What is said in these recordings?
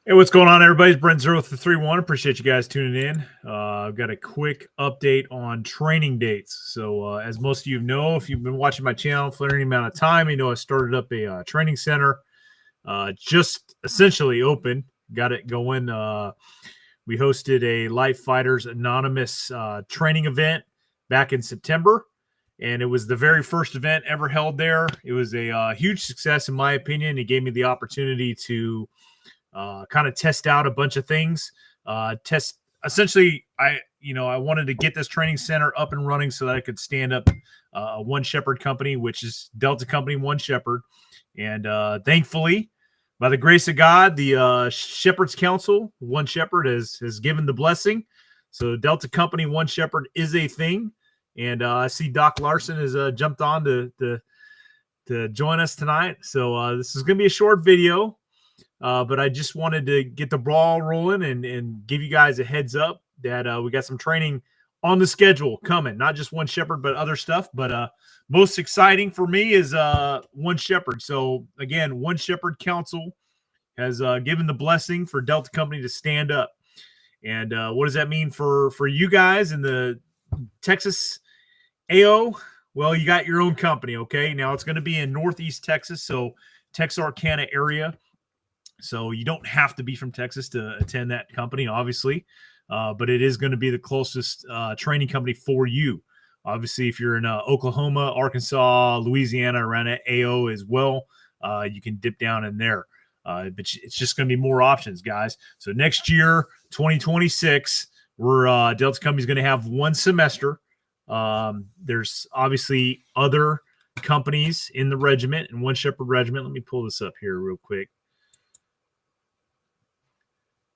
Hey, what's going on, everybody? It's Brent 0331. Appreciate you guys tuning in. I've got a quick update on training dates. So, as most of you know, if you've been watching my channel for any amount of time, you know I started up a training center, just essentially open. Got it going. We hosted a Life Fighters Anonymous training event back in September, and it was the very first event ever held there. It was a huge success, in my opinion. It gave me the opportunity to kind of test out a bunch of things. Essentially, I wanted to get this training center up and running so that I could stand up a One Shepherd company, which is Delta Company One Shepherd. And thankfully, by the grace of God, the Shepherd's Council One Shepherd has given the blessing. So Delta Company One Shepherd is a thing. And I see Doc Larson has jumped on to join us tonight. So this is going to be a short video. But I just wanted to get the ball rolling and give you guys a heads up that we got some training on the schedule coming. Not just One Shepherd, but other stuff. But most exciting for me is One Shepherd. So, again, One Shepherd Council has given the blessing for Delta Company to stand up. And what does that mean for you guys in the Texas AO? Well, you got your own company, okay? Now, it's going to be in Northeast Texas, so Texarkana area. So you don't have to be from Texas to attend that company, obviously, but it is going to be the closest training company for you. Obviously, if you're in Oklahoma, Arkansas, Louisiana, around that AO as well, you can dip down in there. But it's just going to be more options, guys. So next year, 2026, Delta Company is going to have one semester. There's obviously other companies in the regiment and One Shepherd Regiment. Let me pull this up here real quick.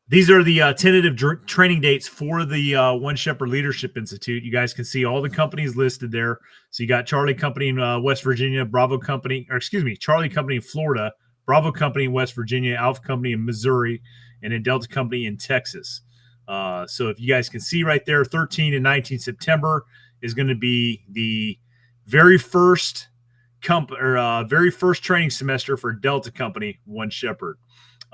These are the tentative training dates for the One Shepherd Leadership Institute. You guys can see all the companies listed there. So you got Charlie Company in West Virginia, Charlie Company in Florida, Bravo Company in West Virginia, Alpha Company in Missouri, and then Delta Company in Texas. So if you guys can see right there, 13 and 19 September is going to be the very first training semester for Delta Company One Shepherd.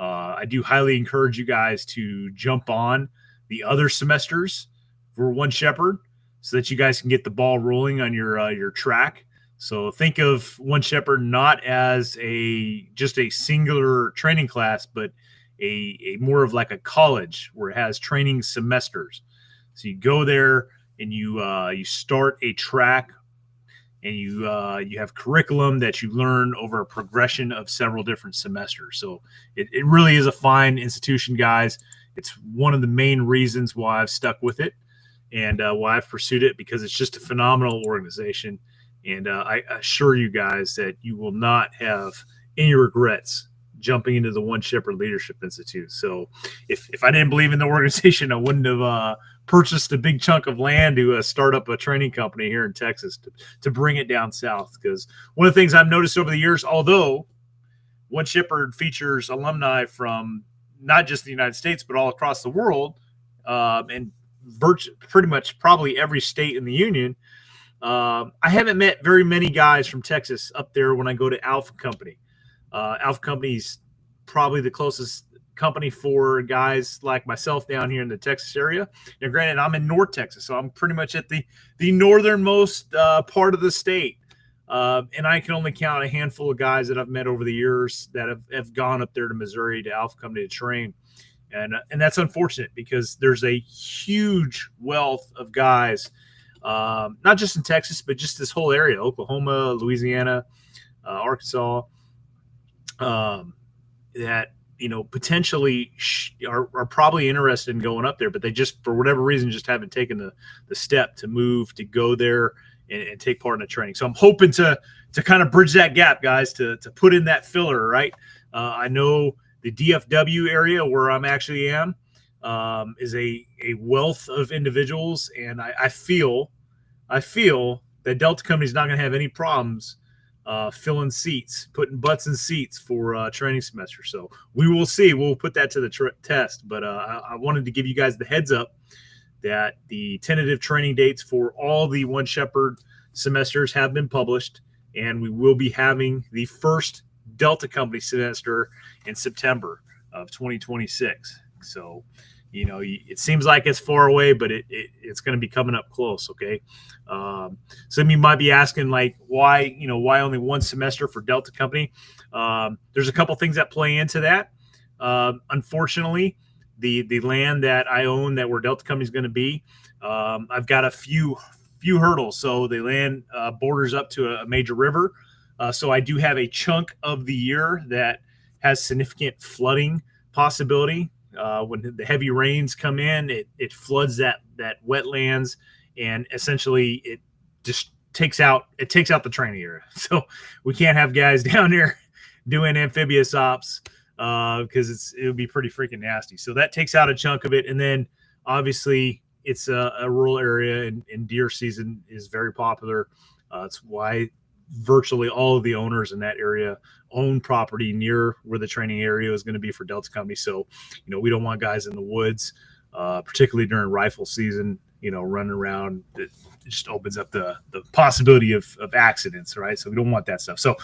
I do highly encourage you guys to jump on the other semesters for One Shepherd so that you guys can get the ball rolling on your track. So think of One Shepherd not as just a singular training class, but a more of like a college where it has training semesters. So you go there and you start a track. And you have curriculum that you learn over a progression of several different semesters. So it really is a fine institution, guys. It's one of the main reasons why I've stuck with it and why I've pursued it, because it's just a phenomenal organization. And I assure you guys that you will not have any regrets jumping into the One Shepherd Leadership Institute. So if I didn't believe in the organization, I wouldn't have purchased a big chunk of land to start up a training company here in Texas to bring it down south. Because one of the things I've noticed over the years, although One Shepherd features alumni from not just the United States, but all across the world, and pretty much probably every state in the union, I haven't met very many guys from Texas up there when I go to Alpha Company. Alpha Company's probably the closest company for guys like myself down here in the Texas area. Now, granted, I'm in North Texas, so I'm pretty much at the northernmost part of the state. And I can only count a handful of guys that I've met over the years that have gone up there to Missouri to Alpha Company to train. And that's unfortunate because there's a huge wealth of guys, not just in Texas, but just this whole area, Oklahoma, Louisiana, Arkansas, that potentially are probably interested in going up there, but they just, for whatever reason, just haven't taken the step to move to go there and take part in the training. So I'm hoping to kind of bridge that gap, guys, to put in that filler, right? I know the DFW area where I'm actually am is a wealth of individuals, and I feel that Delta Company is not going to have any problems filling seats, putting butts in seats for training semester. So we will see. We'll put that to the test. But I wanted to give you guys the heads up that the tentative training dates for all the One Shepherd semesters have been published, and we will be having the first Delta Company semester in September. of 2026. So, it seems like it's far away, but it's going to be coming up close. Okay. Some of you might be asking, like, why only one semester for Delta Company? There's a couple things that play into that. Unfortunately, the land that I own, that where Delta Company is going to be, I've got a few hurdles. So the land borders up to a major river. So I do have a chunk of the year that has significant flooding possibility. When the heavy rains come in, it floods that wetlands, and essentially it just takes out the training area. So we can't have guys down there doing amphibious ops because it would be pretty freaking nasty. So that takes out a chunk of it, and then obviously it's a rural area, and deer season is very popular. It's why virtually all of the owners in that area own property near where the training area is going to be for Delta Company. So, we don't want guys in the woods, particularly during rifle season, running around. It just opens up the possibility of accidents, right? So we don't want that stuff. So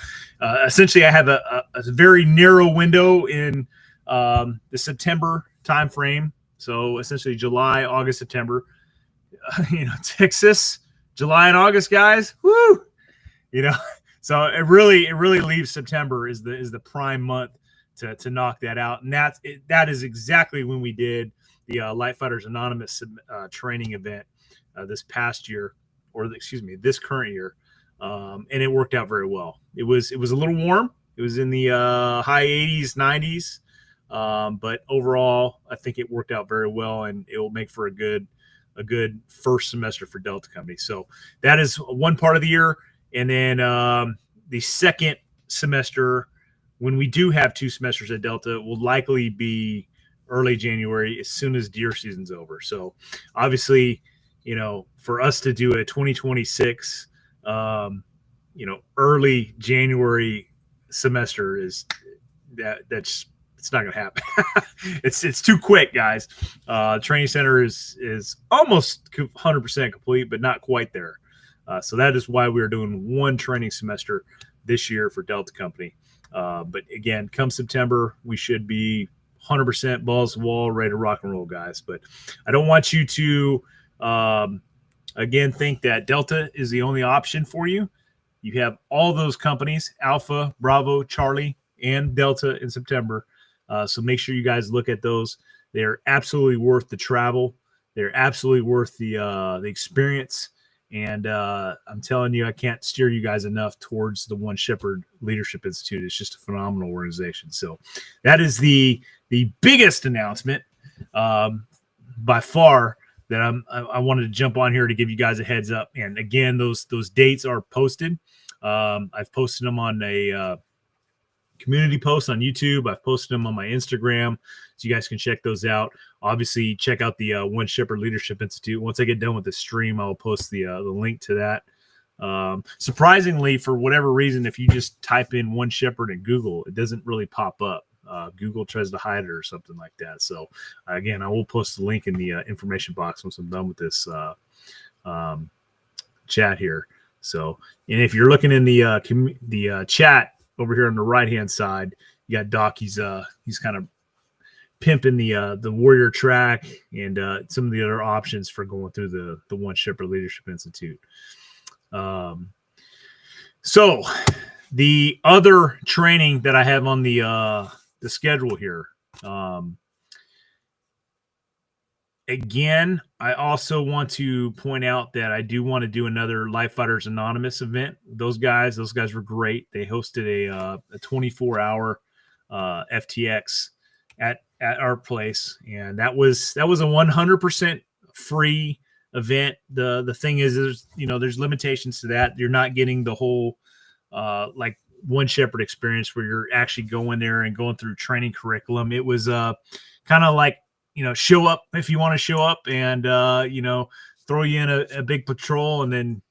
essentially I have a very narrow window in the September timeframe. So essentially July, August, September, Texas, July and August, guys, woo! So it really leaves September is the prime month to knock that out, and that is exactly when we did the Light Fighters Anonymous training event this past year, or this current year, and it worked out very well. It was a little warm. It was in the high 80s, 90s, but overall, I think it worked out very well, and it will make for a good first semester for Delta Company. So that is one part of the year. And then the second semester, when we do have 2 semesters at Delta, will likely be early January, as soon as deer season's over. So obviously, for us to do a 2026, early January semester that's it's not going to happen. It's too quick, guys. Training center is almost 100% complete, but not quite there. So that is why we're doing one training semester this year for Delta Company. But again, come September, we should be 100% balls to the wall, ready to rock and roll, guys. But I don't want you to, again, think that Delta is the only option for you. You have all those companies, Alpha, Bravo, Charlie, and Delta in September. So make sure you guys look at those. They're absolutely worth the travel. They're absolutely worth the experience. And I'm telling you, I can't steer you guys enough towards the One Shepherd Leadership Institute. It's just a phenomenal organization. So that is the biggest announcement by far that I wanted to jump on here to give you guys a heads up. And again, those dates are posted. I've posted them on a community post on YouTube. I've posted them on my Instagram, so you guys can check those out. Obviously, check out the One Shepherd Leadership Institute. Once I get done with the stream, I'll post the link to that. Surprisingly, for whatever reason, if you just type in One Shepherd in Google, it doesn't really pop up. Google tries to hide it or something like that. So again, I will post the link in the information box once I'm done with this chat here. So, and if you're looking in the chat over here on the right hand side, you got Doc. He's kind of pimping the Warrior track and some of the other options for going through the One Shepherd Leadership Institute. So the other training that I have on the schedule here. Again, I also want to point out that I do want to do another Light Fighters Anonymous event. Those guys were great. They hosted a 24-hour FTX at our place, and that was a 100% free event. The thing is, there's limitations to that. You're not getting the whole like One Shepherd experience where you're actually going there and going through training curriculum. It was kind of like, show up if you want to show up and, throw you in a big patrol and then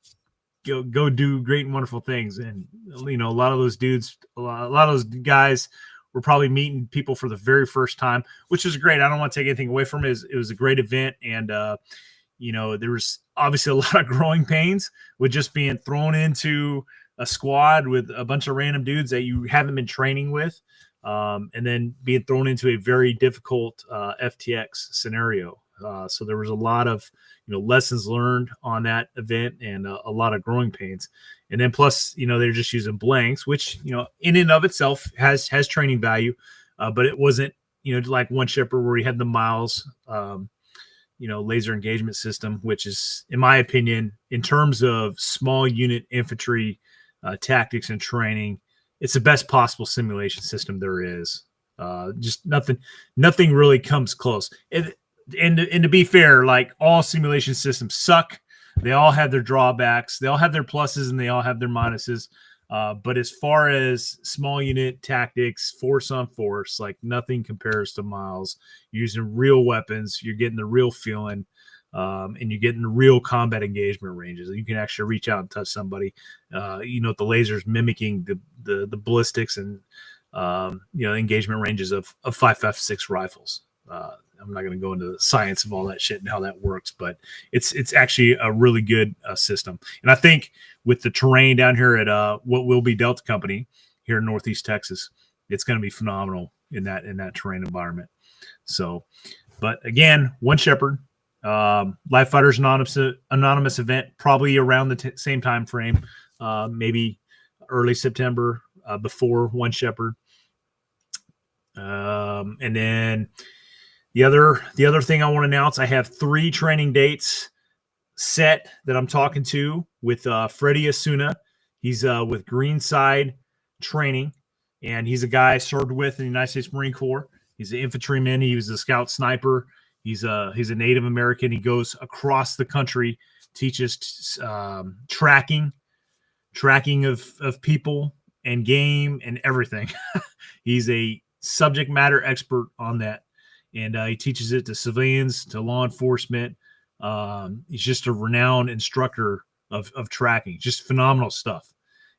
go do great and wonderful things. And, a lot of those dudes, a lot of those guys were probably meeting people for the very first time, which is great. I don't want to take anything away from it. It was a great event. And, there was obviously a lot of growing pains with just being thrown into a squad with a bunch of random dudes that you haven't been training with. and then being thrown into a very difficult FTX scenario. So there was a lot of lessons learned on that event, and a lot of growing pains. And then plus they're just using blanks, which in and of itself has training value, but it wasn't like One Shepherd where he had the miles. Laser engagement system, which is, in my opinion, in terms of small unit infantry tactics and training, it's the best possible simulation system there is. Just nothing really comes close. And to be fair, like all simulation systems suck. They all have their drawbacks. They all have their pluses and they all have their minuses. But as far as small unit tactics, force on force, like nothing compares to Miles. You're using real weapons, you're getting the real feeling, and you're getting the real combat engagement ranges. You can actually reach out and touch somebody. The lasers mimicking the ballistics and engagement ranges of 5.56 rifles. I'm not going to go into the science of all that shit and how that works, but it's actually a really good system. And I think with the terrain down here at what will be Delta Company here in Northeast Texas, it's going to be phenomenal in that terrain environment. So, but again, One Shepherd, Live Fighters Anonymous event, probably around the same time frame, maybe early September, before One Shepherd. And then the other thing I want to announce, I have 3 training dates set that I'm talking to with Freddie Asuna. He's with Greenside Training, and he's a guy I served with in the United States Marine Corps. He's an infantryman. He was a scout sniper. He's a Native American. He goes across the country, teaches tracking of people and game and everything. He's a subject matter expert on that, and he teaches it to civilians, to law enforcement. He's just a renowned instructor of tracking, just phenomenal stuff.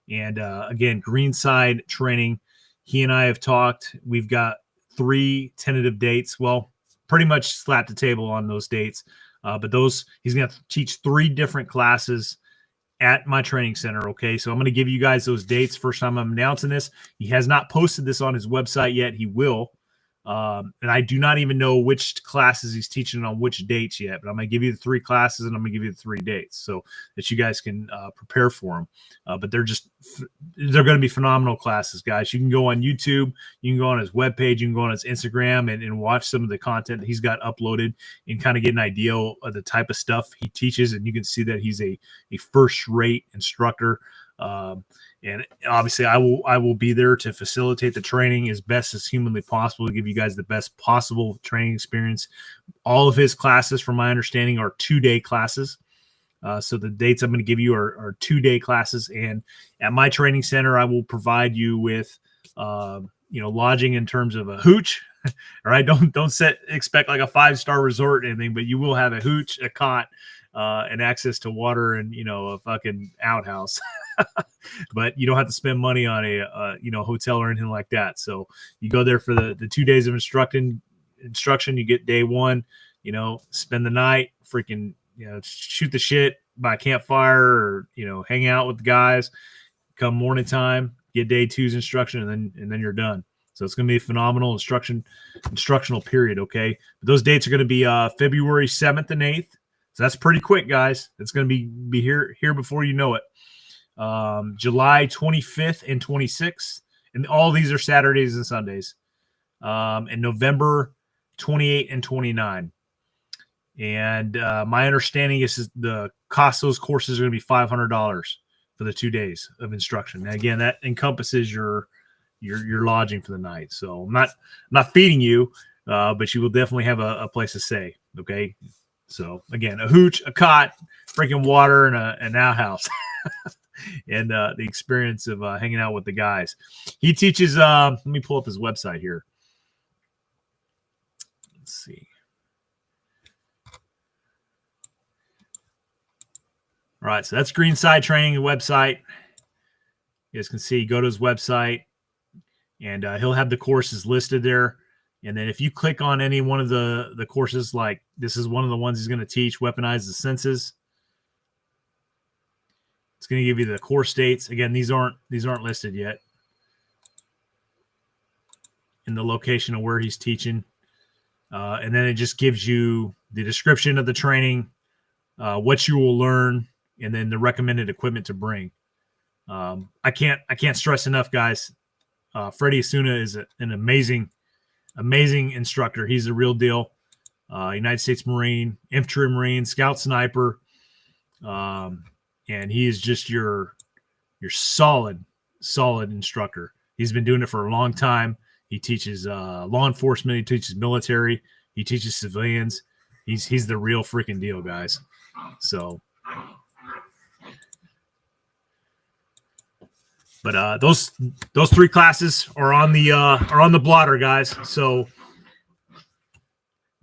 And again, Greenside Training, he and I have talked. We've got 3 tentative dates. Well, pretty much slapped the table on those dates. But he's going to teach 3 different classes at my training center. Okay. So I'm going to give you guys those dates. First time I'm announcing this. He has not posted this on his website yet. He will. And I do not even know which classes he's teaching on which dates yet, but I'm going to give you the 3 classes and I'm going to give you the 3 dates so that you guys can prepare for them. But they're going to be phenomenal classes, guys. You can go on YouTube, you can go on his webpage, you can go on his Instagram and watch some of the content that he's got uploaded and kind of get an idea of the type of stuff he teaches. And you can see that he's a first-rate instructor. And obviously I will be there to facilitate the training as best as humanly possible to give you guys the best possible training experience. All of his classes, from my understanding, are 2-day classes. So the dates I'm going to give you are 2-day classes. And at my training center, I will provide you with, lodging in terms of a hooch. All right. Don't expect like a 5-star resort or anything, but you will have a hooch, a cot, and access to water and, a fucking outhouse. But you don't have to spend money on a hotel or anything like that. So you go there for the 2 days of instruction. You get day 1, spend the night, freaking, shoot the shit by a campfire or, hang out with the guys. Come morning time, get day 2's instruction, and then you're done. So it's going to be a phenomenal instructional period. Okay. But those dates are going to be February 7th and 8th. So that's pretty quick, guys. It's going to be here before you know it. July 25th and 26th, and all these are Saturdays and Sundays. And November 28 and 29. And my understanding is the cost of those courses are going to be $500 for the 2 days of instruction. And again, that encompasses your lodging for the night. So I'm not feeding you, but you will definitely have a place to stay. Okay. So again, a hooch, a cot, freaking water, and an outhouse. And the experience of hanging out with the guys. He teaches, let me pull up his website here. Let's see. All right, so that's Greenside Training website. You guys can see, go to his website, and he'll have the courses listed there. And then if you click on any one of the courses, like this is one of the ones he's going to teach, Weaponize the Senses. It's going to give you the course dates. Again, these aren't listed yet. and the location of where he's teaching. And then it just gives you the description of the training, what you will learn, and then the recommended equipment to bring. I can't stress enough, guys. Freddie Asuna is an amazing instructor. He's the real deal. United States Marine, Infantry Marine, Scout Sniper, and he is just your solid instructor. He's been doing it for a long time. He teaches law enforcement. He teaches military. He teaches civilians. He's the real freaking deal, guys. So, but those 3 classes are on the blotter, guys. So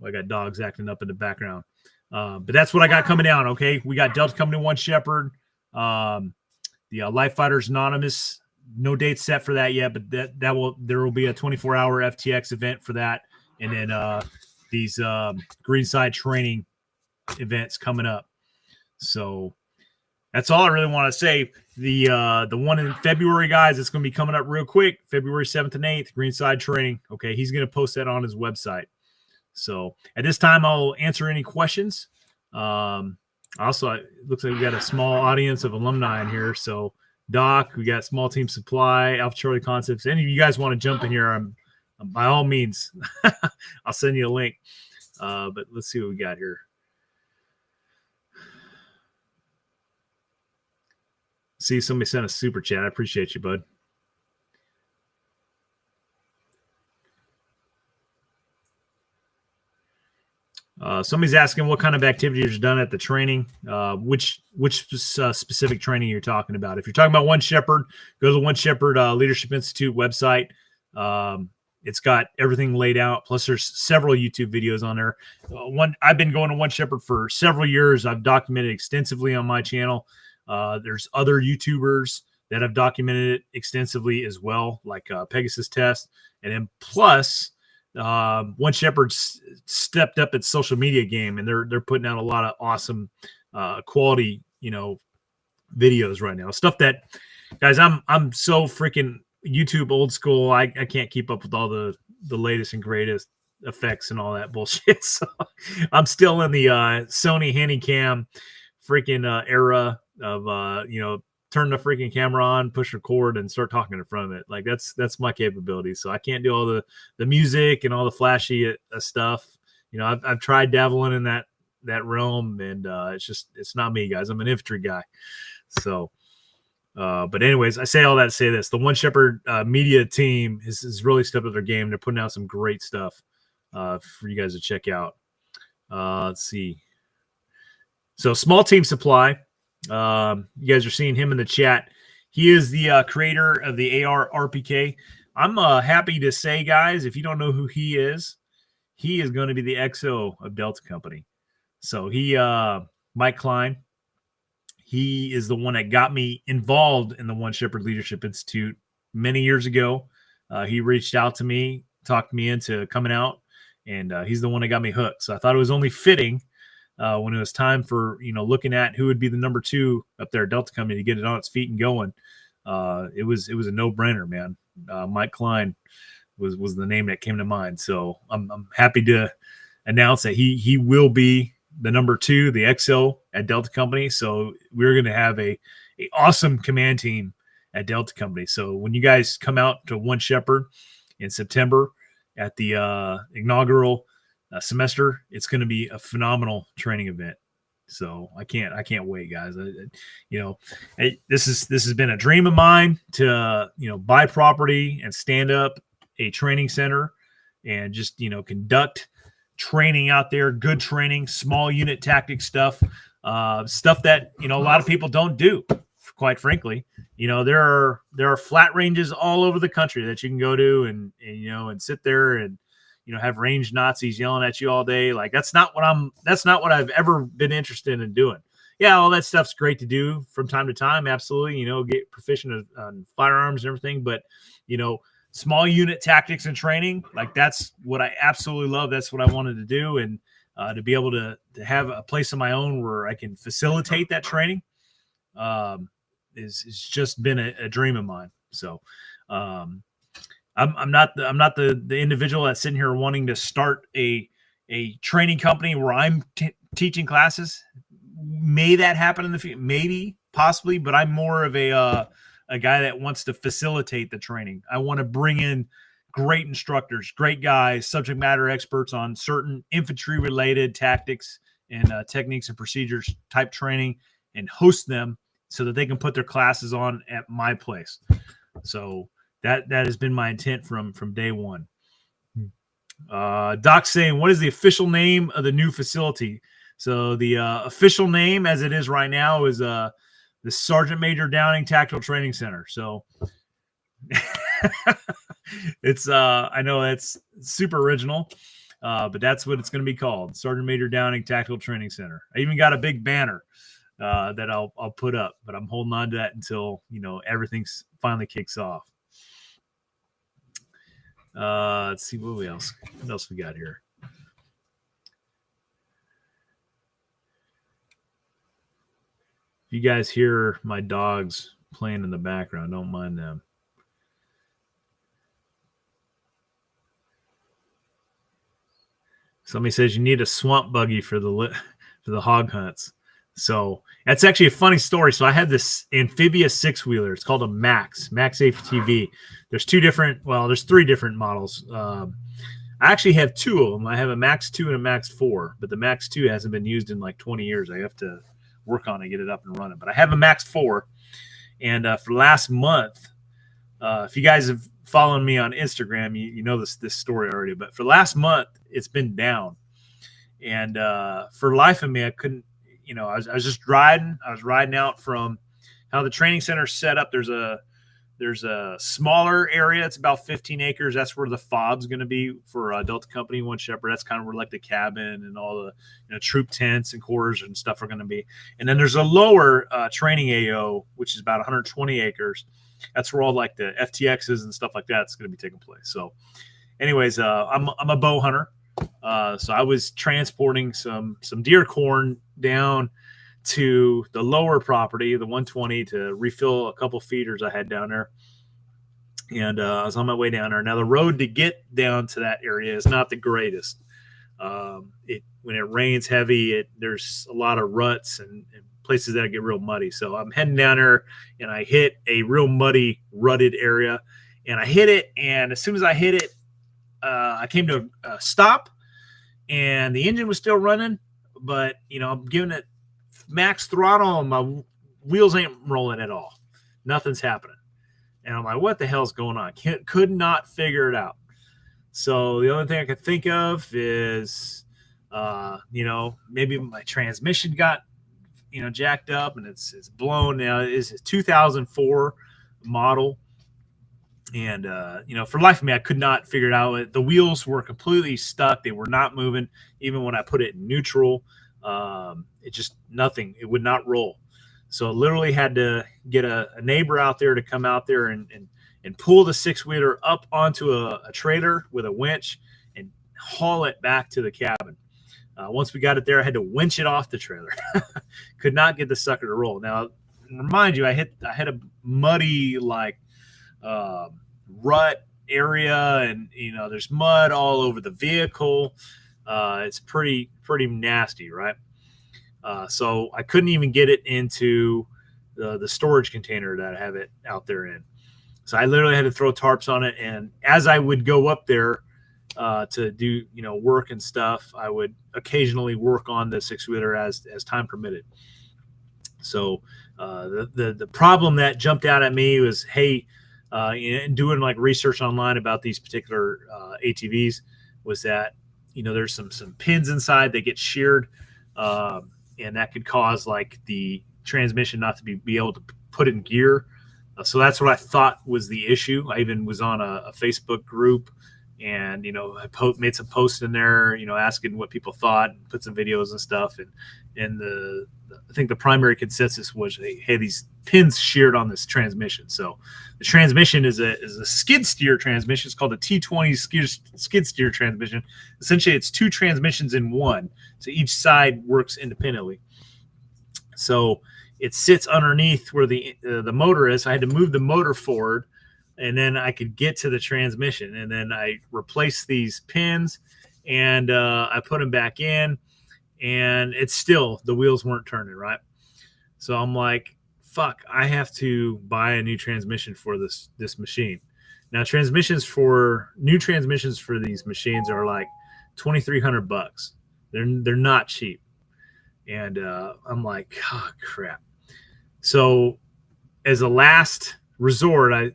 I got dogs acting up in the background. But that's what I got coming down. Okay, we got Delta Company 1 Shepherd, the Life Fighters Anonymous. No date set for that yet, but there will be a 24-hour FTX event for that, and then these Greenside training events coming up. So that's all I really want to say. The one in February, guys, it's going to be coming up real quick. February 7th and 8th, Greenside training. Okay, he's going to post that on his website. So at this time, I'll answer any questions. Also, it looks like we got a small audience of alumni in here. So Doc, we got Small Team Supply, Alpha Charlie Concepts. Any of you guys want to jump in here, by all means, I'll send you a link. But let's see what we got here. See, somebody sent a super chat. I appreciate you, bud. Somebody's asking what kind of activities are done at the training, which specific training you're talking about. If you're talking about One Shepherd, go to the One Shepherd Leadership Institute website. It's got everything laid out. Plus, there's several YouTube videos on there. I've been going to One Shepherd for several years. I've documented extensively on my channel. There's other YouTubers that have documented it extensively as well, like Pegasus Test. And then plus, One Shepherd stepped up its social media game, and they're putting out a lot of awesome quality, videos right now. Stuff that, guys, I'm so freaking YouTube old school. I can't keep up with all the latest and greatest effects and all that bullshit. So I'm still in the Sony Handycam freaking era of turn the freaking camera on, push record, and start talking in front of it. Like that's my capability. So I can't do all the music and all the flashy stuff. I've tried dabbling in that realm, and it's not me, guys. I'm an infantry guy. So, but anyways, I say all that to say this: the One Shepherd media team has really stepped up their game. They're putting out some great stuff for you guys to check out. Let's see. So, Small Team Supply. You guys are seeing him in the chat. He is the creator of the AR RPK. I'm happy to say, guys, if you don't know who he is going to be the XO of Delta Company. So Mike Klein, he is the one that got me involved in the One Shepherd Leadership Institute many years ago. He reached out to me, talked me into coming out, and he's the one that got me hooked. So I thought it was only fitting when it was time for, looking at who would be the number 2 up there at Delta Company to get it on its feet and going. It was a no-brainer, man. Mike Klein was the name that came to mind. So I'm happy to announce that he will be the number 2, the XO at Delta Company. So we're going to have a awesome command team at Delta Company. So when you guys come out to One Shepherd in September at the inaugural semester, it's going to be a phenomenal training event. So I can't wait, guys. This has been a dream of mine to buy property and stand up a training center and just conduct training out there, good training, small unit tactic stuff that a lot of people don't do, quite frankly. There are flat ranges all over the country that you can go to and sit there and have range Nazis yelling at you all day. Like that's not what I've ever been interested in doing. Yeah, all that stuff's great to do from time to time. Absolutely. Get proficient on firearms and everything. But, small unit tactics and training, like that's what I absolutely love. That's what I wanted to do. And to be able to have a place of my own where I can facilitate that training is just been a dream of mine. So, I'm not the individual that's sitting here wanting to start a training company where I'm teaching classes. May that happen in the future? Maybe, possibly, but I'm more of a guy that wants to facilitate the training. I want to bring in great instructors, great guys, subject matter experts on certain infantry related tactics and techniques and procedures type training, and host them so that they can put their classes on at my place. So that has been my intent from day one. Doc saying, what is the official name of the new facility? So the official name, as it is right now, is the Sergeant Major Downing Tactical Training Center. So it's I know that's super original, but that's what it's going to be called, Sergeant Major Downing Tactical Training Center. I even got a big banner that I'll put up, but I'm holding on to that until everything finally kicks off. Let's see what else we got here. If you guys hear my dogs playing in the background, don't mind them. Somebody says you need a swamp buggy for the hog hunts. So that's actually a funny story. So I had this amphibious 6-wheeler. It's called a Max ATV. There's three different models. I actually have two of them. I have a Max 2 and a Max 4, but the Max 2 hasn't been used in like 20 years. I have to work on it, get it up and running. But I have a Max 4, and for last month, if you guys have followed me on Instagram, you know this story already. But for last month, it's been down, and for life of me, I couldn't. I was just riding. I was riding out from how the training center is set up. There's a smaller area. It's about 15 acres. That's where the fob's going to be for Delta Company 1 Shepherd. That's kind of where like the cabin and all the troop tents and quarters and stuff are going to be. And then there's a lower training AO, which is about 120 acres. That's where all like the FTXs and stuff like that's going to be taking place. So, anyways, I'm a bow hunter. So I was transporting some deer corn down to the lower property, the 120, to refill a couple feeders I had down there. And I was on my way down there. Now the road to get down to that area is not the greatest. When it rains heavy, there's a lot of ruts and places that get real muddy. So I'm heading down there, and I hit a real muddy, rutted area, and I hit it. And as soon as I hit it, I came to a stop, and the engine was still running, but I'm giving it max throttle, and my wheels ain't rolling at all. Nothing's happening, and I'm like, "What the hell's going on?" Could not figure it out. So the only thing I could think of is, maybe my transmission got jacked up and it's blown. Now it's a 2004 model. And, for life of me, I could not figure it out. The wheels were completely stuck. They were not moving. Even when I put it in neutral, it just nothing. It would not roll. So literally had to get a neighbor out there to come out there and pull the 6-wheeler up onto a trailer with a winch and haul it back to the cabin. Once we got it there, I had to winch it off the trailer. Could not get the sucker to roll. Now, remind you, I had a muddy, rut area, and there's mud all over the vehicle. It's pretty nasty, right? So I couldn't even get it into the storage container that I have it out there in. So I literally had to throw tarps on it, and as I would go up there to do work and stuff, I would occasionally work on the 6-wheeler as time permitted. So the problem that jumped out at me was, hey, doing like research online about these particular ATVs, was that there's some pins inside that get sheared, and that could cause like the transmission not to be able to put in gear. So that's what I thought was the issue. I even was on a Facebook group, and I made some posts in there, asking what people thought, and put some videos and stuff. And I think the primary consensus was, hey, these pins sheared on this transmission. So the transmission is a skid steer transmission. It's called a T20 skid steer transmission. Essentially, it's two transmissions in one, so each side works independently. So it sits underneath where the motor is. I had to move the motor forward and then I could get to the transmission, and then I replaced these pins, and I put them back in, and it's still, the wheels weren't turning right. So I'm like, fuck, I have to buy a new transmission for this machine. Now, new transmissions for these machines are like $2,300. They're not cheap, and I'm like, oh crap. So as a last resort, I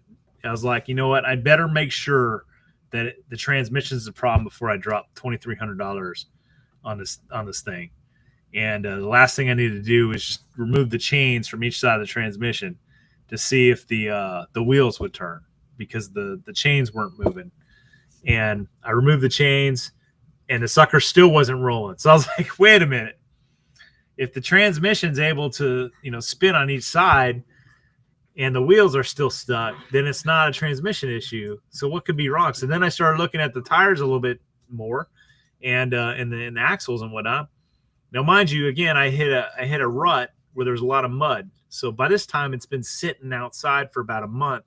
was like, you know what? I better make sure that the transmission is a problem before I drop $2,300 on this thing. And the last thing I needed to do was just remove the chains from each side of the transmission to see if the wheels would turn, because the chains weren't moving. And I removed the chains, and the sucker still wasn't rolling. So I was like, wait a minute. If the transmission's able to, spin on each side and the wheels are still stuck, then it's not a transmission issue. So what could be wrong? So then I started looking at the tires a little bit more, and the axles and whatnot. Now, mind you, again, I hit a rut where there was a lot of mud. So by this time, it's been sitting outside for about a month.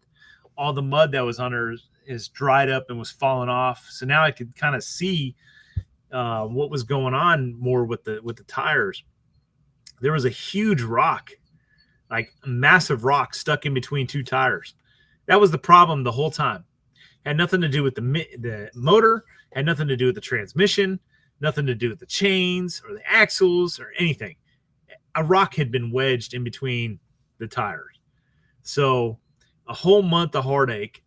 All the mud that was under is dried up and was falling off. So now I could kind of see what was going on more with the tires. There was a huge rock, like a massive rock, stuck in between two tires. That was the problem the whole time. Had nothing to do with the motor. Had nothing to do with the transmission. Nothing to do with the chains or the axles or anything. A rock had been wedged in between the tires. So a whole month of heartache,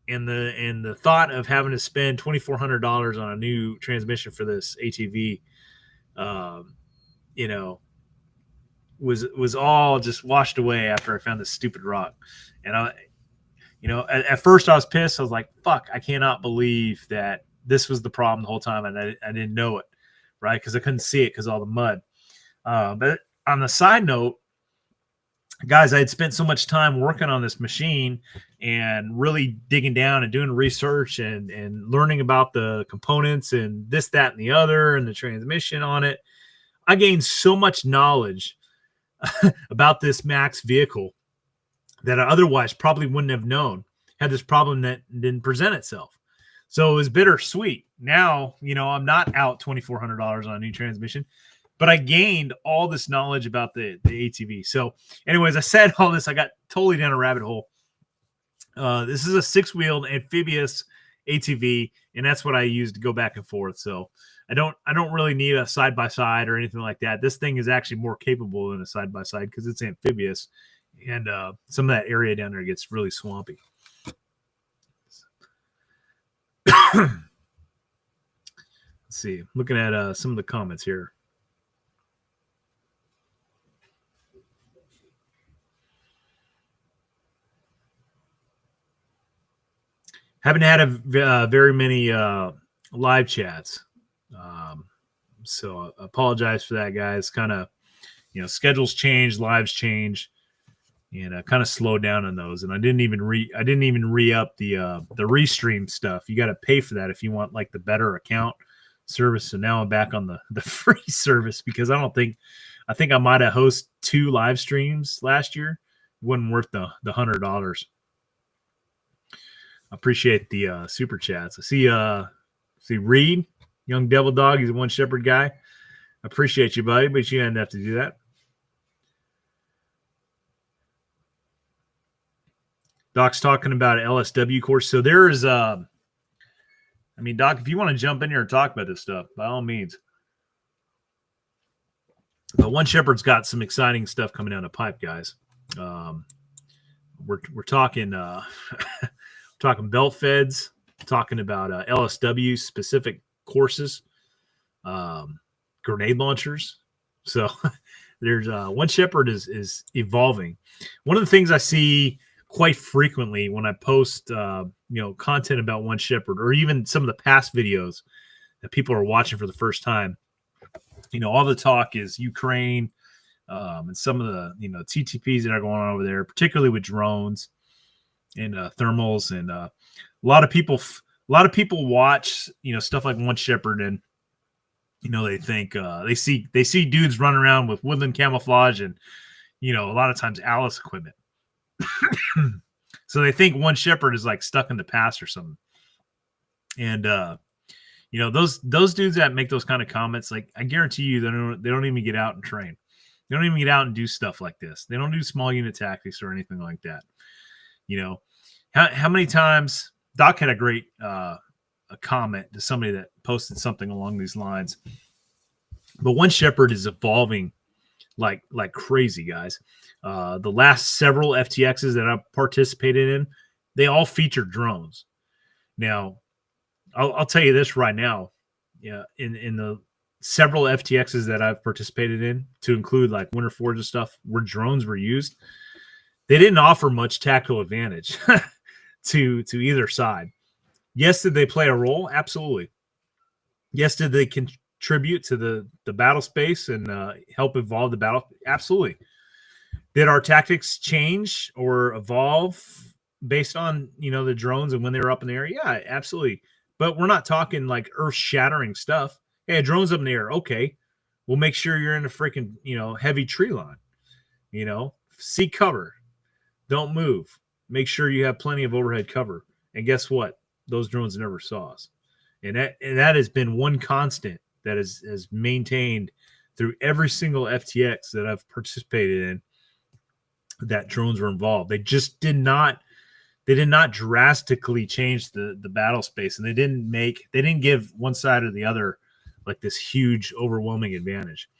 and the thought of having to spend $2,400 on a new transmission for this ATV, was all just washed away after I found this stupid rock. And at first I was pissed. I was like, fuck, I cannot believe that this was the problem the whole time, and I didn't know it, right? Because I couldn't see it because of all the mud. But on the side note, guys, I had spent so much time working on this machine and really digging down and doing research and learning about the components and this, that, and the other, and the transmission on it. I gained so much knowledge about this Max vehicle that I otherwise probably wouldn't have known had this problem that didn't present itself. So it was bittersweet. Now, I'm not out $2,400 on a new transmission, but I gained all this knowledge about the ATV. So anyways, I said all this, I got totally down a rabbit hole. This is a 6-wheeled amphibious ATV, and that's what I use to go back and forth. So I don't really need a side-by-side or anything like that. This thing is actually more capable than a side-by-side because it's amphibious, and some of that area down there gets really swampy. Let's see. Looking at some of the comments here. Haven't had very many live chats, so I apologize for that, guys. Kind of, schedules change, lives change, and kind of slowed down on those. And I didn't even re-up the restream stuff. You got to pay for that if you want like the better account service. So now I'm back on the free service because I think I might have hosted 2 live streams last year. It wasn't worth the $100. I appreciate the super chats. I see Reed, Young Devil Dog. He's a One Shepherd guy. I appreciate you, buddy, but you didn't have to do that. Doc's talking about an LSW course. So there is, Doc, if you want to jump in here and talk about this stuff, by all means. But One Shepherd's got some exciting stuff coming down the pipe, guys. We're talking talking belt feds, talking about LSW specific courses, grenade launchers. So there's One Shepherd is evolving. One of the things I see quite frequently when I post content about One Shepherd, or even some of the past videos that people are watching for the first time, all the talk is Ukraine, and some of the TTPs that are going on over there, particularly with drones and thermals, and a lot of people watch stuff like One Shepherd, and they think they see dudes running around with woodland camouflage and a lot of times Alice equipment. So they think One Shepherd is like stuck in the past or something. And you know, those dudes that make those kind of comments, like I guarantee you, they don't even get out and train. They don't even get out and do stuff like this. They don't do small unit tactics or anything like that. You know, how many times Doc had a great a comment to somebody that posted something along these lines. But One Shepherd is evolving like crazy, guys. The last several FTXs that I've participated in, they all feature drones. Now, I'll tell you this right now. Yeah, in the several FTXs that I've participated in, to include like Winter Forge and stuff, where drones were used, they didn't offer much tactical advantage to either side. Yes, did they play a role? Absolutely. Yes, did they contribute to the battle space and help evolve the battle? Absolutely. Did our tactics change or evolve based on, you know, the drones and when they were up in the air? Yeah, absolutely. But we're not talking like earth-shattering stuff. Hey, a drone's up in the air. Okay, we'll make sure you're in a freaking, you know, heavy tree line. You know, seek cover. Don't move. Make sure you have plenty of overhead cover. And guess what? Those drones never saw us. And that has been one constant that has maintained through every single FTX that I've participated in, that drones were involved. They just did not drastically change the battle space, and they didn't give one side or the other like this huge overwhelming advantage.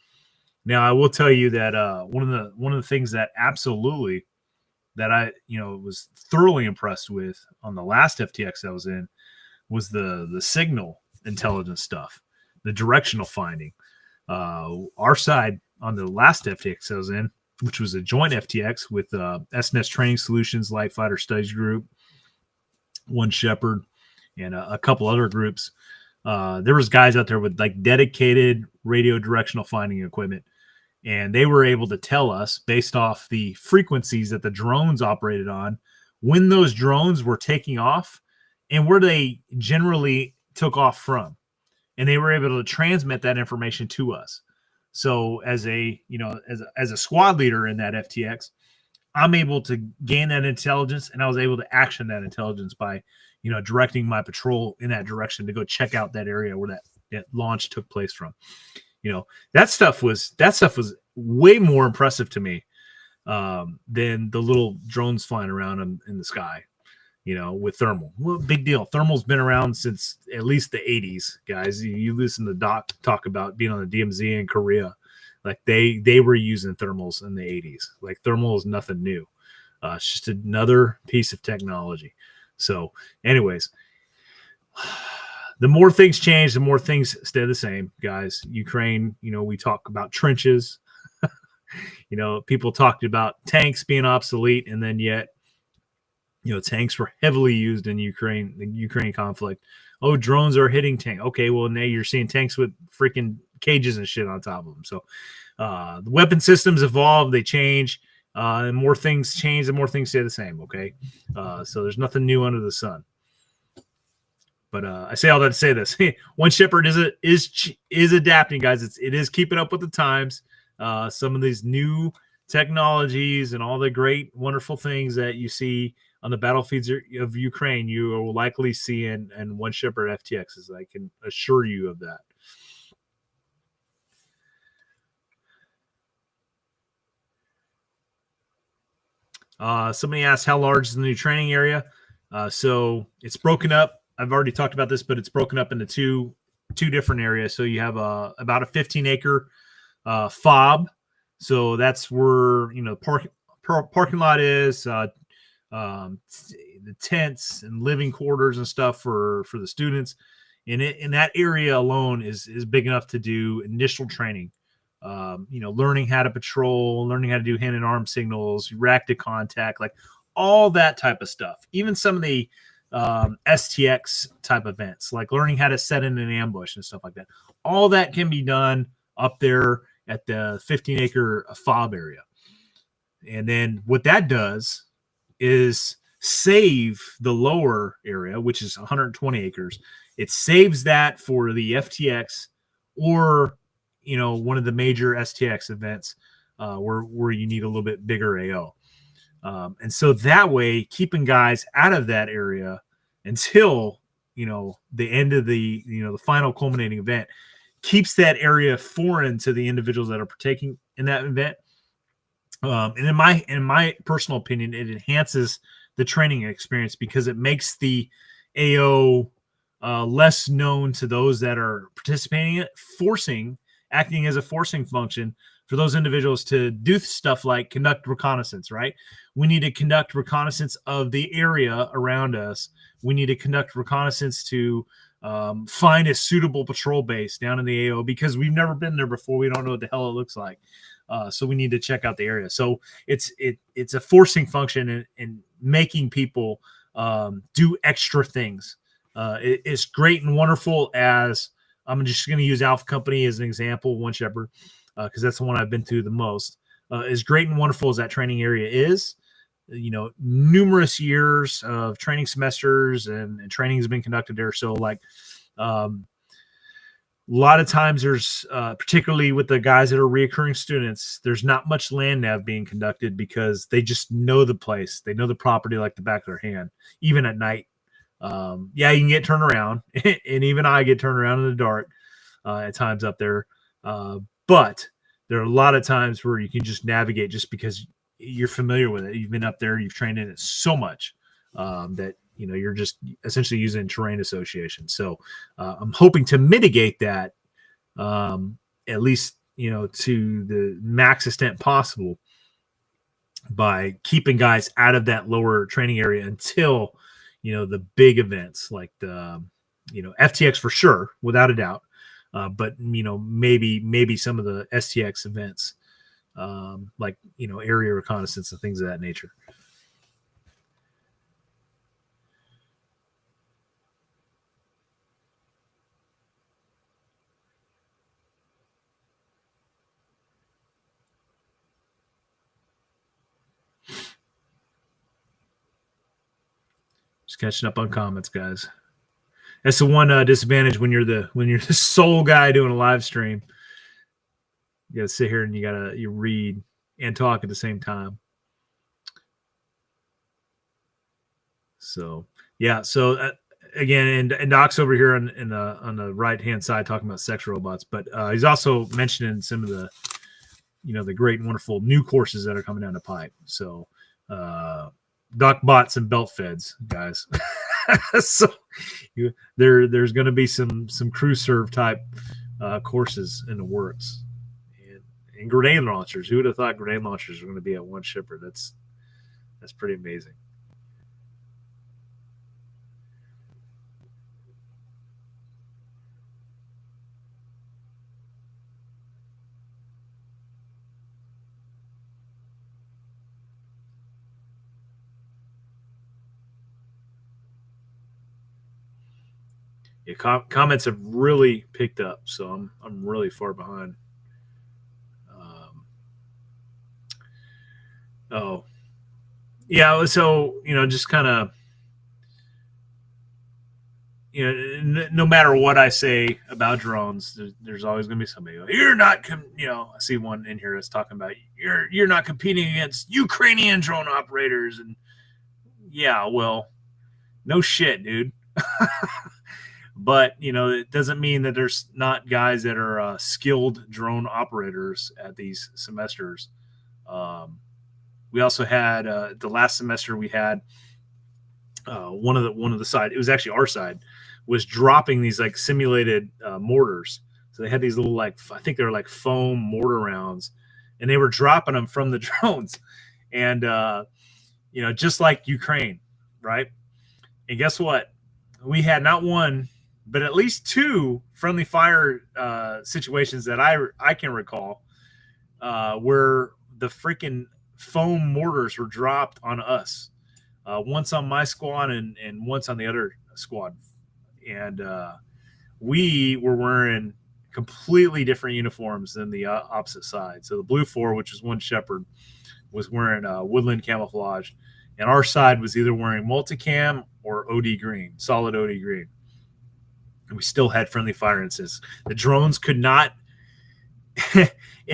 Now, I will tell you that one of the things that absolutely that I, you know, was thoroughly impressed with on the last FTX I was in was the signal intelligence stuff, the directional finding. Our side on the last FTX I was in, which was a joint FTX with SNS Training Solutions, Light Fighter Studies Group, One Shepherd, and a couple other groups. There was guys out there with like dedicated radio directional finding equipment, and they were able to tell us based off the frequencies that the drones operated on, when those drones were taking off and where they generally took off from. And they were able to transmit that information to us. So as a, you know, as a squad leader in that FTX, I'm able to gain that intelligence, and I was able to action that intelligence by, you know, directing my patrol in that direction to go check out that area where that launch took place from. You know, that stuff was way more impressive to me than the little drones flying around in the sky. You know, with thermal. Well, big deal. Thermal's been around since at least the 80s, guys. You listen to Doc talk about being on the DMZ in Korea. Like they were using thermals in the 80s. Like thermal is nothing new. It's just another piece of technology. So anyways, the more things change, the more things stay the same, guys. Ukraine, you know, we talk about trenches. You know, people talked about tanks being obsolete, and then yet, you know, tanks were heavily used in the Ukraine conflict. Oh, drones are hitting tank. Okay, well, now you're seeing tanks with freaking cages and shit on top of them. So the weapon systems evolve, they change, and more things change, and more things stay the same. Okay, so there's nothing new under the sun. But I say all that to say this: One Shepherd is adapting, guys. It is keeping up with the times. Some of these new technologies and all the great, wonderful things that you see on the battlefields of Ukraine, you will likely see in One Shepherd FTXs. I can assure you of that. Somebody asked, how large is the new training area? So it's broken up. I've already talked about this, but it's broken up into two different areas. So you have about a 15-acre fob. So that's where, you know, parking lot is, the tents and living quarters and stuff for the students. And in that area alone is big enough to do initial training. You know, learning how to patrol, learning how to do hand and arm signals, react to contact, like all that type of stuff. Even some of the STX type events, like learning how to set in an ambush and stuff like that. All that can be done up there at the 15-acre fob area. And then what that does is save the lower area, which is 120 acres. It saves that for the FTX or, you know, one of the major STX events where you need a little bit bigger AO. And so that way, keeping guys out of that area until, the end of the final culminating event keeps that area foreign to the individuals that are partaking in that event. And in my personal opinion, it enhances the training experience because it makes the AO less known to those that are participating in it, acting as a forcing function for those individuals to do stuff like conduct reconnaissance, right? We need to conduct reconnaissance of the area around us. We need to conduct reconnaissance to find a suitable patrol base down in the AO because we've never been there before. We don't know what the hell it looks like. So we need to check out the area. So it's a forcing function in making people do extra things. It's great and wonderful as I'm just going to use Alpha Company as an example, One Shepherd, because that's the one I've been to the most. As great and wonderful as that training area is, numerous years of training semesters and training has been conducted there. So like, a lot of times there's, particularly with the guys that are reoccurring students, there's not much land nav being conducted because they just know the place. They know the property like the back of their hand, even at night. Yeah, you can get turned around, and even I get turned around in the dark at times up there. But there are a lot of times where you can just navigate just because you're familiar with it. You've been up there, you've trained in it so much that you're just essentially using terrain association. So I'm hoping to mitigate that at least to the max extent possible by keeping guys out of that lower training area until the big events like the FTX for sure, without a doubt. But maybe some of the STX events, like area reconnaissance and things of that nature. Just catching up on comments, guys. That's the one disadvantage when you're the sole guy doing a live stream. You got to sit here and you read and talk at the same time. So yeah. So again, and Doc's over here on the right hand side talking about sex robots, but he's also mentioning some of the the great and wonderful new courses that are coming down the pipe. So Doc bought some belt feds, guys. So there's going to be some crew serve type courses in the works, and grenade launchers. Who would have thought grenade launchers were going to be at One Shepherd? That's pretty amazing. Yeah, comments have really picked up, so I'm really far behind. Oh, yeah. So just kind of no matter what I say about drones, there's always going to be somebody. You're not, I see one in here that's talking about you're not competing against Ukrainian drone operators, and yeah, well, no shit, dude. But it doesn't mean that there's not guys that are skilled drone operators at these semesters. We also had the last semester we had one of the side. It was actually our side was dropping these like simulated mortars. So they had these little I think they were like foam mortar rounds, and they were dropping them from the drones, and just like Ukraine, right? And guess what? We had not one, but at least two friendly fire situations that I can recall where the freaking foam mortars were dropped on us. Once on my squad and once on the other squad. And we were wearing completely different uniforms than the opposite side. So the Blue 4, which was One Shepherd, was wearing woodland camouflage. And our side was either wearing multicam or OD green, solid OD green. And we still had friendly fire incidents. The drones could not, in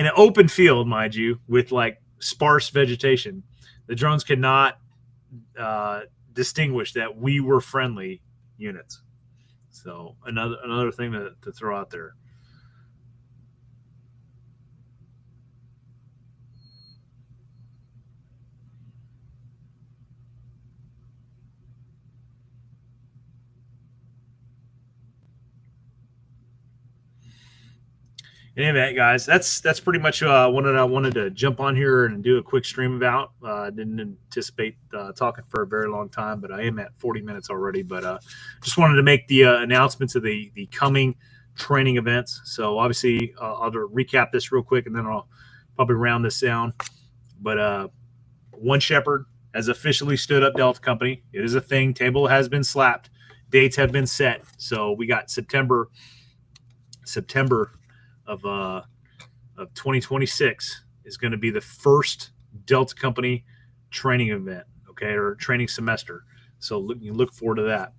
an open field, mind you, with like sparse vegetation, The drones cannot distinguish that we were friendly units. So another thing to throw out there. Anyway, guys, that's pretty much what I wanted to jump on here and do a quick stream about. Didn't anticipate talking for a very long time, but I am at 40 minutes already. But just wanted to make the announcements of the coming training events. So obviously, I'll recap this real quick, and then I'll probably round this down. But One Shepherd has officially stood up Delta Company. It is a thing. Table has been slapped. Dates have been set. So we got September of 2026 is going to be the first Delta Company training event, okay, or training semester. So you look forward to that.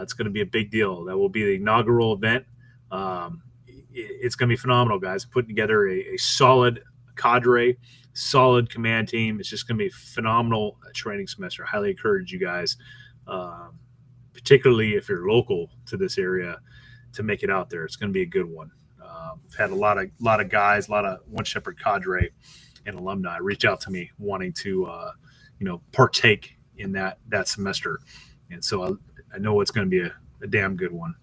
It's going to be a big deal. That will be the inaugural event. It's going to be phenomenal, guys. Putting together a solid cadre, solid command team. It's just going to be a phenomenal training semester. I highly encourage you guys, particularly if you're local to this area, to make it out there. It's going to be a good one. I've had a lot of guys, a lot of One Shepherd cadre and alumni reach out to me wanting to, partake in that semester. And so I know it's going to be a damn good one.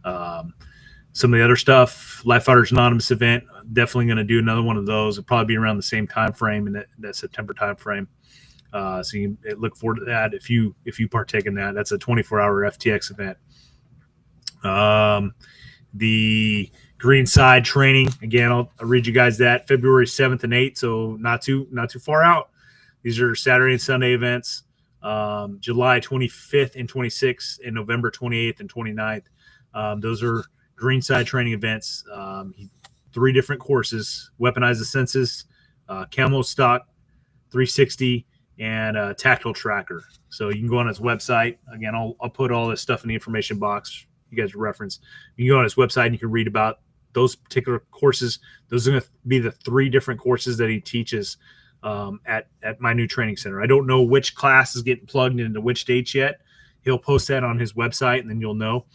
Some of the other stuff, Life Fighters Anonymous event, definitely going to do another one of those. It'll probably be around the same time frame in that September time frame. So you look forward to that if you partake in that. That's a 24-hour FTX event. The Greenside training, again, I'll read you guys that February 7th and 8th, so not too far out. These are Saturday and Sunday events. July 25th and 26th and November 28th and 29th. Those are Greenside training events. 3 different courses: Weaponize the Senses, Camo Stalk, 360, and Tactical Tracker. So you can go on his website. Again, I'll put all this stuff in the information box. You guys reference. You can go on his website and you can read about those particular courses. Those are going to be the 3 different courses that he teaches at my new training center. I don't know which class is getting plugged into which dates yet. He'll post that on his website, and then you'll know.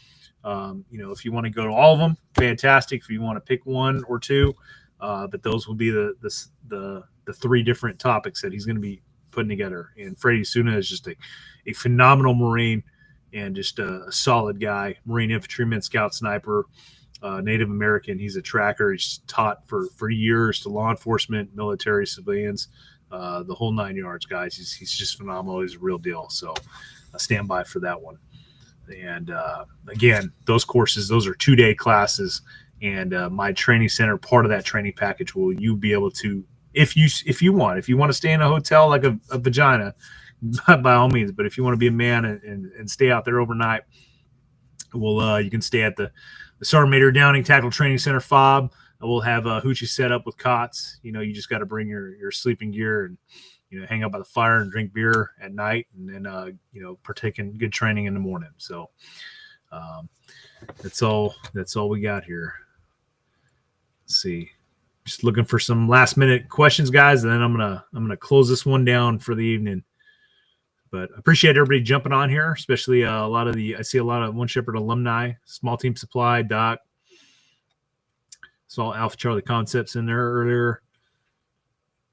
If you want to go to all of them, fantastic. If you want to pick 1 or 2, but those will be the 3 different topics that he's going to be putting together. And Freddie Suna is just a phenomenal Marine and just a solid guy. Marine infantryman, scout, sniper, Native American. He's a tracker. He's taught for years to law enforcement, military, civilians, the whole 9 yards, guys. He's just phenomenal. He's a real deal. So stand by for that one. And again, those courses, those are 2-day classes. And my training center, part of that training package, will you be able to, if you want to stay in a hotel like a vagina, by all means. But if you want to be a man and stay out there overnight, well, you can stay at the Sergeant Major Downing Tactical Training Center FOB. We'll have hoochie set up with cots. You just got to bring your sleeping gear and hang out by the fire and drink beer at night, and then partake in good training in the morning. So that's all we got here. Let's see. Just looking for some last minute questions, guys, and then I'm gonna close this one down for the evening. But I appreciate everybody jumping on here, especially I see a lot of One Shepherd alumni, Small Team Supply, Doc. Saw Alpha Charlie Concepts in there earlier.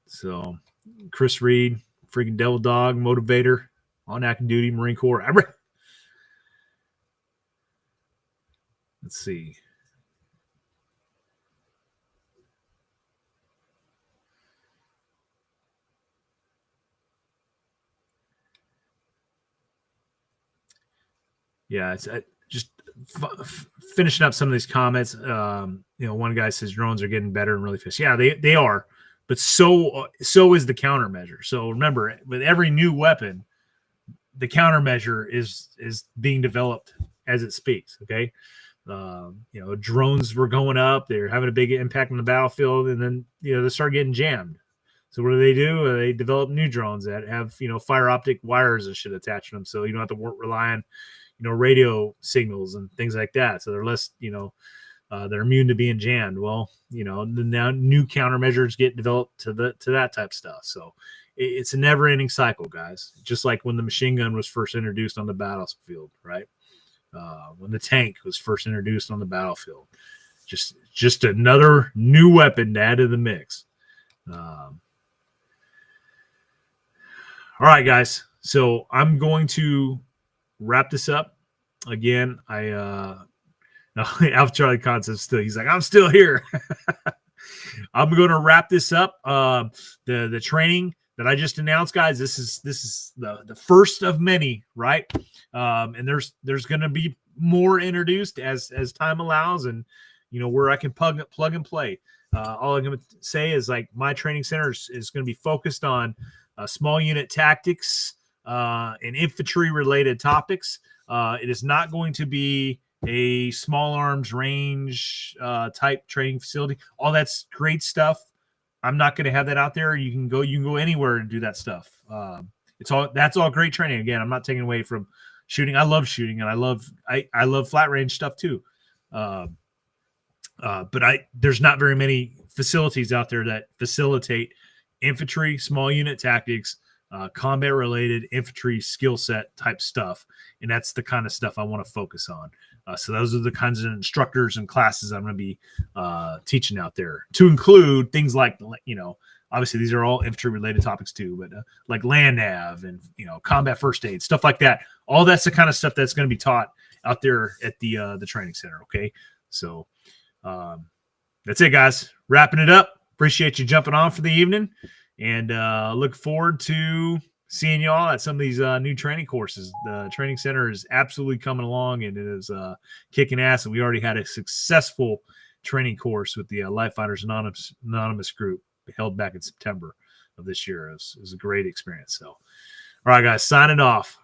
So Chris Reed, freaking Devil Dog, Motivator, on active duty, Marine Corps. Let's see. Yeah, it's just finishing up some of these comments. One guy says drones are getting better and really fast. Yeah, they are, but so is the countermeasure. So remember, with every new weapon, the countermeasure is being developed as it speaks. Okay, drones were going up; they're having a big impact on the battlefield, and then they start getting jammed. So what do? They develop new drones that have fiber optic wires and shit attached to them, so you don't have to rely on radio signals and things like that. So they're less, they're immune to being jammed. Well, now new countermeasures get developed to that type of stuff. So it's a never-ending cycle, guys. Just like when the machine gun was first introduced on the battlefield, right? When the tank was first introduced on the battlefield, just another new weapon to add to the mix. All right, guys. So I'm going to wrap this up. Again, Alpha Charlie Concept still. He's like, I'm still here. I'm going to wrap this up. The training that I just announced, guys. This is the first of many, right? And there's going to be more introduced as time allows, and where I can plug and play. All I'm going to say is, like, my training center is going to be focused on small unit tactics and infantry related topics. It is not going to be a small arms range type training facility. All that's great stuff. I'm not going to have that out there. You can go anywhere and do that stuff. That's all great training. Again, I'm not taking away from shooting. I love shooting, and I love flat range stuff too. But there's not very many facilities out there that facilitate infantry, small unit tactics, combat related infantry skill set type stuff. And that's the kind of stuff I want to focus on. So those are the kinds of instructors and classes I'm going to be teaching out there, to include things like, obviously these are all infantry related topics too, but like land nav and, combat first aid, stuff like that. All that's the kind of stuff that's going to be taught out there at the training center. Okay. So that's it, guys. Wrapping it up. Appreciate you jumping on for the evening, and look forward to seeing y'all at some of these new training courses. The training center is absolutely coming along, and it is kicking ass. And we already had a successful training course with the Life Fighters Anonymous group held back in September of this year. It was a great experience. So, all right, guys, signing off.